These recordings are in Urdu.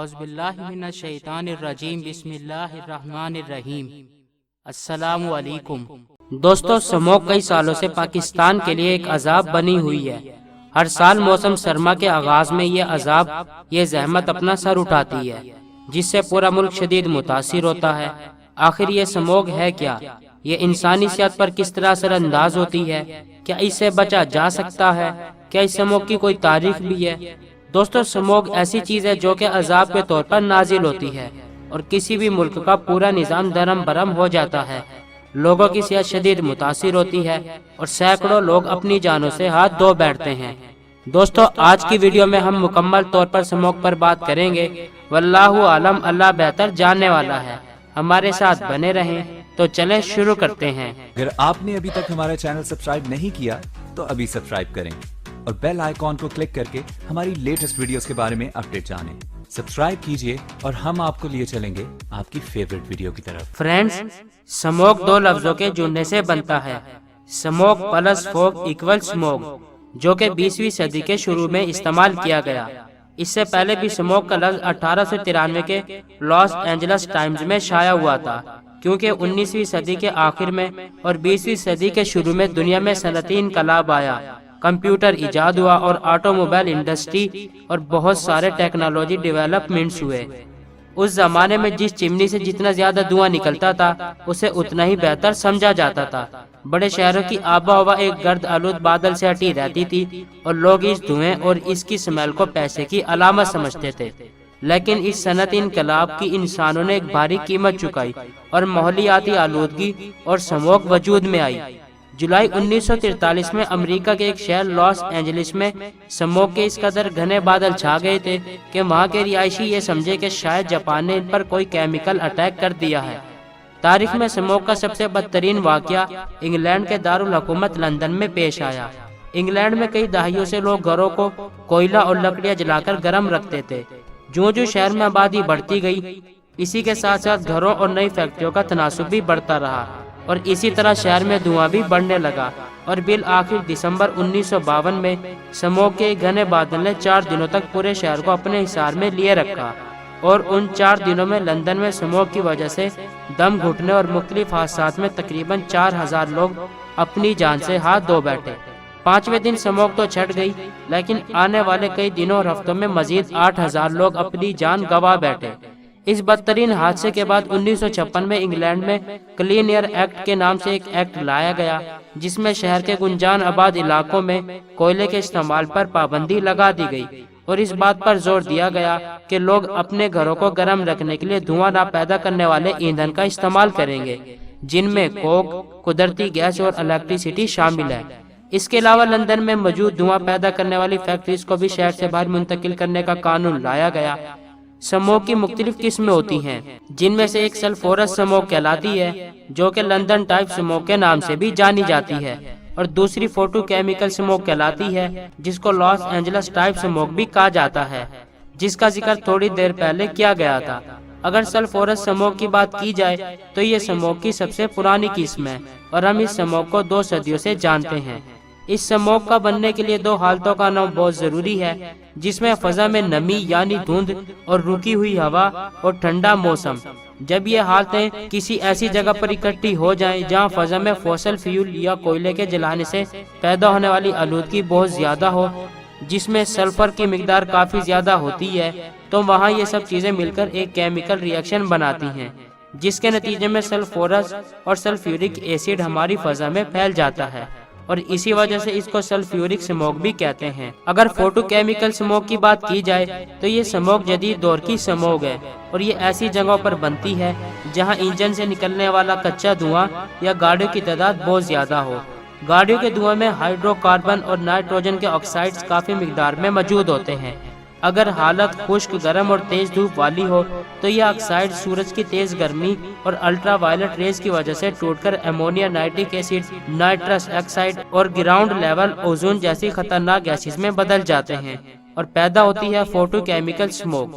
اعوذ باللہ من الشیطان الرجیم بسم اللہ الرحمن الرحیم۔ السلام علیکم دوستو، سموگ کئی سالوں سے پاکستان کے لیے ایک عذاب بنی ہوئی ہے۔ ہر سال موسم سرما کے آغاز میں یہ عذاب، یہ زحمت اپنا سر اٹھاتی ہے، جس سے پورا ملک شدید متاثر ہوتا ہے۔ آخر یہ سموگ ہے کیا؟ یہ انسانی صحت پر کس طرح اثر انداز ہوتی ہے؟ کیا اس سے بچا جا سکتا ہے؟ کیا اس سموگ کی کوئی تاریخ بھی ہے؟ دوستو، سموگ ایسی چیز ہے جو کہ عذاب کے طور پر نازل ہوتی ہے اور کسی بھی ملک کا پورا نظام درم برم ہو جاتا ہے۔ لوگوں کی صحت شدید متاثر ہوتی ہے اور سینکڑوں لوگ اپنی جانوں سے ہاتھ دھو بیٹھتے ہیں۔ دوستو، آج کی ویڈیو میں ہم مکمل طور پر سموگ پر بات کریں گے۔ واللہ عالم، اللہ بہتر جاننے والا ہے۔ ہمارے ساتھ بنے رہیں۔ تو چلیں شروع کرتے ہیں۔ اگر آپ نے ابھی تک ہمارا چینل سبسکرائب نہیں کیا تو ابھی سبسکرائب کریں اور بیل آئیکن کو کلک کر کے ہماری لیٹسٹ ویڈیوز کے بارے میں اپڈیٹ جانیں۔ سبسکرائب کیجئے اور ہم آپ کو لیے چلیں گے آپ کی فیورٹ ویڈیو کی طرف۔ فرینڈز، سموگ دو لفظوں کے جڑنے سے بنتا ہے، smog plus fog equal smog, جو کہ 20ویں صدی کے شروع میں استعمال کیا گیا۔ اس سے پہلے بھی سموگ کا لفظ 1893 کے لاس اینجلس ٹائمز میں شائع ہوا تھا، کیونکہ 19ویں صدی کے آخر میں اور 20ویں صدی کے شروع میں دنیا میں صنعتی انقلاب آیا، کمپیوٹر ایجاد ہوا اور آٹو موبائل انڈسٹری اور بہت سارے ٹیکنالوجی ڈیولپمنٹس ہوئے۔ اس زمانے میں جس چمنی سے جتنا زیادہ دھواں نکلتا تھا اسے اتنا ہی بہتر سمجھا جاتا تھا۔ بڑے شہروں کی آب و ہوا ایک گرد آلود بادل سے ہٹی رہتی تھی اور لوگ اس دھوئیں اور اس کی سمیل کو پیسے کی علامت سمجھتے تھے۔ لیکن اس صنعتی انقلاب کی انسانوں نے ایک بھاری قیمت چکائی اور ماحولیاتی آلودگی اور سموگ وجود میں آئی۔ جولائی 1943 میں امریکہ کے ایک شہر لاس اینجلس میں سموگ کے اس قدر گھنے بادل چھا گئے تھے کہ وہاں کے رہائشی یہ سمجھے کہ شاید جاپان نے ان پر کوئی کیمیکل اٹیک کر دیا ہے۔ تاریخ میں سموگ کا سب سے بدترین واقعہ انگلینڈ کے دارالحکومت لندن میں پیش آیا۔ انگلینڈ میں کئی دہائیوں سے لوگ گھروں کو کوئلہ اور لکڑیاں جلا کر گرم رکھتے تھے۔ جو شہر میں آبادی بڑھتی گئی، اسی کے ساتھ ساتھ گھروں اور نئی فیکٹریوں کا تناسب بھی بڑھتا رہا اور اسی طرح شہر میں دھواں بھی بڑھنے لگا، اور بالآخر دسمبر 1952 میں سموگ کے گھنے بادل نے 4 دنوں تک پورے شہر کو اپنے حصار میں لیے رکھا، اور ان 4 دنوں میں لندن میں سموگ کی وجہ سے دم گھٹنے اور مختلف حادثات میں تقریباً 4000 لوگ اپنی جان سے ہاتھ دھو بیٹھے۔ 5ویں دن سموگ تو چھٹ گئی، لیکن آنے والے کئی دنوں اور ہفتوں میں مزید 8000 لوگ اپنی جان گنوا بیٹھے۔ اس بدترین حادثے کے بعد 1956 میں انگلینڈ میں کلین ایئر ایکٹ کے نام سے ایک ایکٹ لایا گیا، جس میں شہر کے گنجان آباد علاقوں میں کوئلے کے استعمال پر پابندی لگا دی گئی اور اس بات پر زور دیا گیا کہ لوگ اپنے گھروں کو گرم رکھنے کے لیے دھواں نہ پیدا کرنے والے ایندھن کا استعمال کریں گے، جن میں کوک، قدرتی گیس اور الیکٹریسٹی شامل ہے۔ اس کے علاوہ لندن میں موجود دھواں پیدا کرنے والی فیکٹریز کو بھی شہر سے باہر منتقل کرنے کا قانون لایا گیا۔ سموگ کی مختلف قسمیں ہوتی ہیں، جن میں سے ایک سلفورس سموگ کہلاتی ہے، جو کہ لندن ٹائپ سموگ کے نام سے بھی جانی جاتی ہے، اور دوسری فوٹو کیمیکل سموگ کہلاتی ہے، جس کو لاس اینجلس ٹائپ سموگ بھی کہا جاتا ہے، جس کا ذکر تھوڑی دیر پہلے کیا گیا تھا۔ اگر سلفورس سموگ کی بات کی جائے تو یہ سموگ کی سب سے پرانی قسم ہے اور ہم اس سموگ کو 2 صدیوں سے جانتے ہیں۔ اس سموگ کا بننے کے لیے 2 حالتوں کا نام بہت ضروری ہے، جس میں فضا میں نمی یعنی دھند اور رکی ہوئی ہوا اور ٹھنڈا موسم۔ جب یہ حالتیں کسی ایسی جگہ پر اکٹھی ہو جائیں جہاں فضا میں فوسل فیول یا کوئلے کے جلانے سے پیدا ہونے والی آلودگی بہت زیادہ ہو، جس میں سلفر کی مقدار کافی زیادہ ہوتی ہے، تو وہاں یہ سب چیزیں مل کر ایک کیمیکل ری ایکشن بناتی ہیں، جس کے نتیجے میں سلفورس اور سلفیورک ایسڈ ہماری فضا میں پھیل جاتا ہے، اور اسی وجہ سے اس کو سلفیورک سموگ بھی کہتے ہیں۔ اگر فوٹو کیمیکل سموگ کی بات کی جائے تو یہ سموگ جدید دور کی سموگ ہے، اور یہ ایسی جگہوں پر بنتی ہے جہاں انجن سے نکلنے والا کچا دھواں یا گاڑیوں کی تعداد بہت زیادہ ہو۔ گاڑیوں کے دھواں میں ہائیڈرو کاربن اور نائٹروجن کے آکسائڈز کافی مقدار میں موجود ہوتے ہیں۔ اگر حالت خشک، گرم اور تیز دھوپ والی ہو تو یہ آکسائڈ سورج کی تیز گرمی اور الٹرا وائلٹ ریز کی وجہ سے ٹوٹ کر ammonia nitric acid, nitrous oxide اور گراؤنڈ لیول اوزون جیسی خطرناک گیسز میں بدل جاتے ہیں اور پیدا ہوتی ہے فوٹو کیمیکل سموگ۔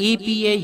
EPA